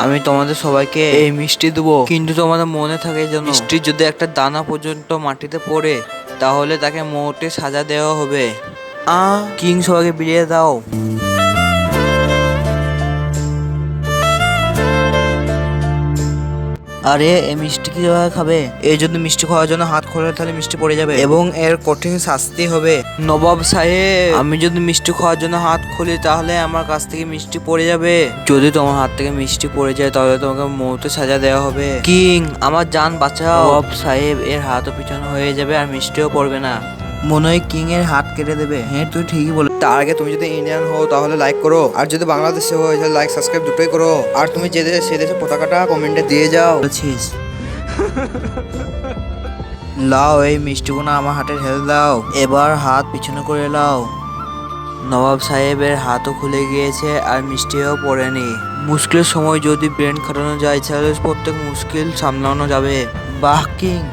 আমি তোমাদের সবাইকে এই মিষ্টি দেবো, কিন্তু তোমাদের মনে থাকে যেন মিষ্টি যদি একটা দানা পর্যন্ত মাটিতে পড়ে তাহলে তাকে মোটে সাজা দেওয়া হবে। কিং সবাইকে বিলিয়ে দাও। আরে এই মিষ্টি কিভাবে খাবে? এই যদি মিষ্টি খাওয়ার জন্য হাত খোলে তাহলে মিষ্টি পড়ে যাবে এবং এর কঠিন শাস্তি হবে। নবাব সাহেব, আমি যদি মিষ্টি খাওয়ার জন্য হাত খুলি তাহলে আমার কাছ থেকে মিষ্টি পড়ে যাবে। যদি তোমার হাত থেকে মিষ্টি পড়ে যায় তাহলে তোমাকে মৌতে সাজা দেওয়া হবে। কিং, আমার জান বাঁচাও। নবাব সাহেব, এর হাতও পিছনে হয়ে যাবে আর মিষ্টিও পড়বে না। মনে হয় কিং এর হাত কেটে দেবে। হ্যাঁ, তুই ঠিকই বলে। তার আগে তুমি যদি ইন্ডিয়ান হও তাহলে লাইক করো, আর যদি বাংলাদেশে হও তাহলে লাইক সাবস্ক্রাইব দুটোই করো, আর তুমি যে দেশে সে দেশে পতাকাটা কমেন্টে দিয়ে যাও। বলছিস? লাও, এই মিষ্টিগুলো আমার হাতে ঢেলে দাও। এবার হাত পিছনে করে লাও। নবাব সাহেবের হাতও খুলে গিয়েছে আর মিষ্টিও পড়েনি। মুশকিলের সময় যদি ব্রেন খাটানো যায় তাহলে প্রত্যেক মুশকিল সামলানো যাবে। বাহ কিং!